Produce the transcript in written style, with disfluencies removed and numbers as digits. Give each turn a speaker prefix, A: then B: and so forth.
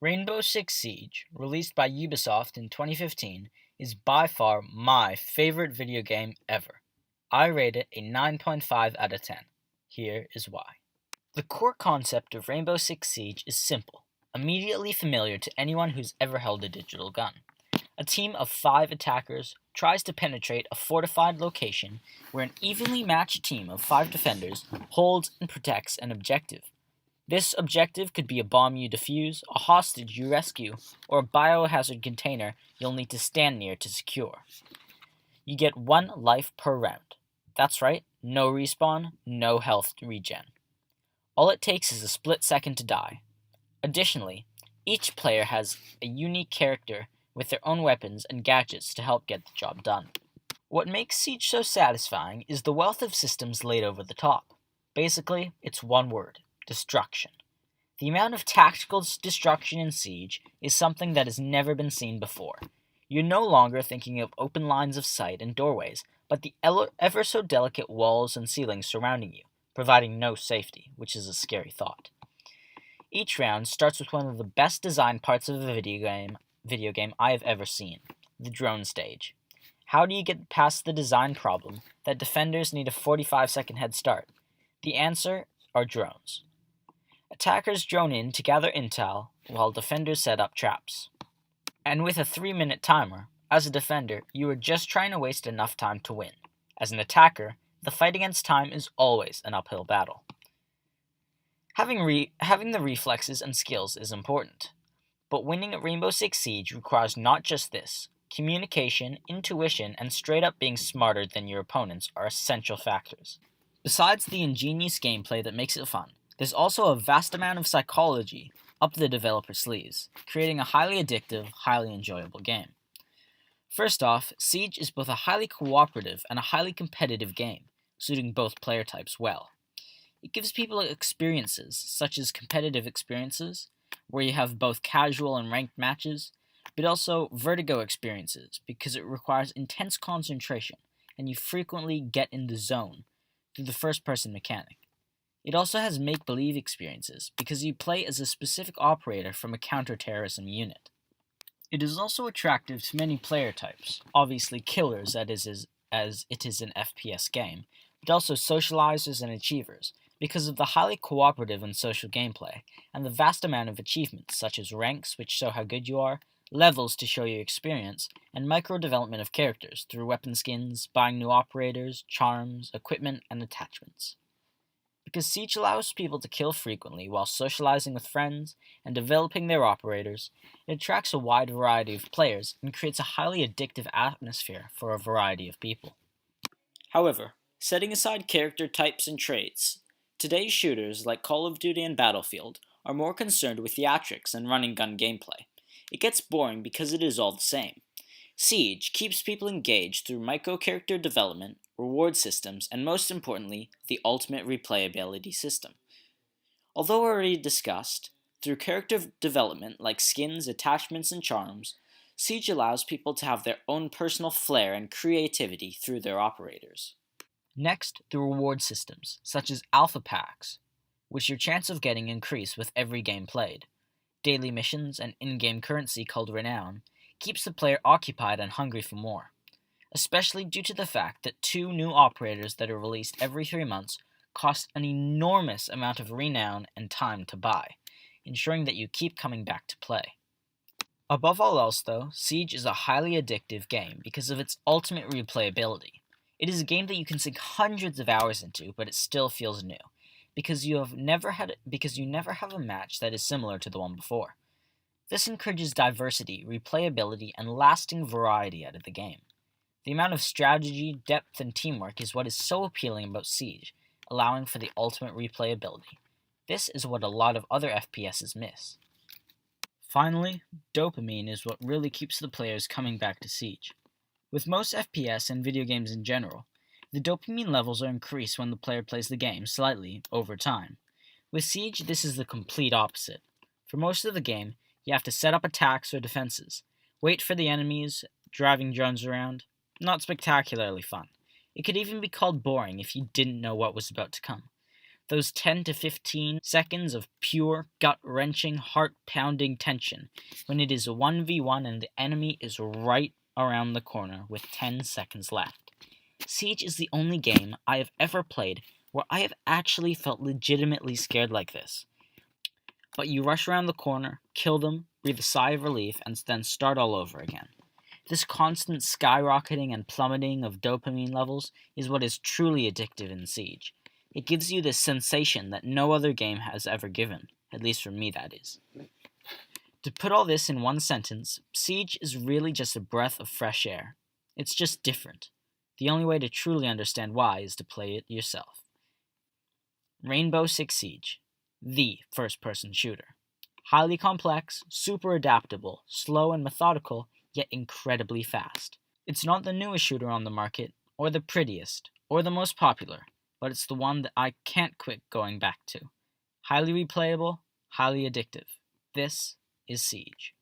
A: Rainbow Six Siege, released by Ubisoft in 2015, is by far my favorite video game ever. I rate it a 9.5 out of 10. Here is why. The core concept of Rainbow Six Siege is simple, immediately familiar to anyone who's ever held a digital gun. A team of 5 attackers tries to penetrate a fortified location where an evenly matched team of 5 defenders holds and protects an objective. This objective could be a bomb you defuse, a hostage you rescue, or a biohazard container you'll need to stand near to secure. You get 1 life per round. That's right, no respawn, no health regen. All it takes is a split second to die. Additionally, each player has a unique character with their own weapons and gadgets to help get the job done. What makes Siege so satisfying is the wealth of systems laid over the top. Basically, it's one word: destruction. The amount of tactical destruction in Siege is something that has never been seen before. You're no longer thinking of open lines of sight and doorways, but the ever so delicate walls and ceilings surrounding you, providing no safety, which is a scary thought. Each round starts with one of the best designed parts of a video game I have ever seen: the drone stage. How do you get past the design problem that defenders need a 45-second head start? The answer are drones. Attackers drone in to gather intel while defenders set up traps. And with a 3-minute timer, as a defender, you are just trying to waste enough time to win. As an attacker, the fight against time is always an uphill battle. Having the reflexes and skills is important, but winning at Rainbow Six Siege requires not just this. Communication, intuition, and straight up being smarter than your opponents are essential factors. Besides the ingenious gameplay that makes it fun, there's also a vast amount of psychology up the developer's sleeves, creating a highly addictive, highly enjoyable game. First off, Siege is both a highly cooperative and a highly competitive game, suiting both player types well. It gives people experiences, such as competitive experiences, where you have both casual and ranked matches, but also vertigo experiences, because it requires intense concentration, and you frequently get in the zone through the first-person mechanic. It also has make-believe experiences, because you play as a specific operator from a counter-terrorism unit. It is also attractive to many player types, obviously killers as it is an FPS game, but also socializers and achievers, because of the highly cooperative and social gameplay, and the vast amount of achievements such as ranks which show how good you are, levels to show your experience, and micro-development of characters through weapon skins, buying new operators, charms, equipment, and attachments. Because Siege allows people to kill frequently while socializing with friends and developing their operators, it attracts a wide variety of players and creates a highly addictive atmosphere for a variety of people. However, setting aside character types and traits, today's shooters, like Call of Duty and Battlefield, are more concerned with theatrics and running gun gameplay. It gets boring because it is all the same. Siege keeps people engaged through micro-character development, reward systems, and most importantly, the ultimate replayability system. Although already discussed, through character development like skins, attachments, and charms, Siege allows people to have their own personal flair and creativity through their operators. Next, the reward systems, such as alpha packs, which your chance of getting increase with every game played. Daily missions and in-game currency called renown keeps the player occupied and hungry for more, especially due to the fact that 2 new operators that are released every 3 months cost an enormous amount of renown and time to buy, ensuring that you keep coming back to play. Above all else though, Siege is a highly addictive game because of its ultimate replayability. It is a game that you can sink hundreds of hours into, but it still feels new, because you never have a match that is similar to the one before. This encourages diversity, replayability, and lasting variety out of the game. The amount of strategy, depth, and teamwork is what is so appealing about Siege, allowing for the ultimate replayability. This is what a lot of other FPSs miss. Finally, dopamine is what really keeps the players coming back to Siege. With most FPS and video games in general, the dopamine levels are increased when the player plays the game slightly over time. With Siege, this is the complete opposite. For most of the game, you have to set up attacks or defenses, wait for the enemies, driving drones around. Not spectacularly fun. It could even be called boring if you didn't know what was about to come. Those 10 to 15 seconds of pure, gut-wrenching, heart-pounding tension when it is a 1v1 and the enemy is right around the corner with 10 seconds left. Siege is the only game I have ever played where I have actually felt legitimately scared like this. But you rush around the corner, kill them, breathe a sigh of relief, and then start all over again. This constant skyrocketing and plummeting of dopamine levels is what is truly addictive in Siege. It gives you this sensation that no other game has ever given, at least for me that is. To put all this in one sentence, Siege is really just a breath of fresh air. It's just different. The only way to truly understand why is to play it yourself. Rainbow Six Siege, the first-person shooter. Highly complex, super adaptable, slow and methodical, yet incredibly fast. It's not the newest shooter on the market, or the prettiest, or the most popular, but it's the one that I can't quit going back to. Highly replayable, highly addictive. This is Siege.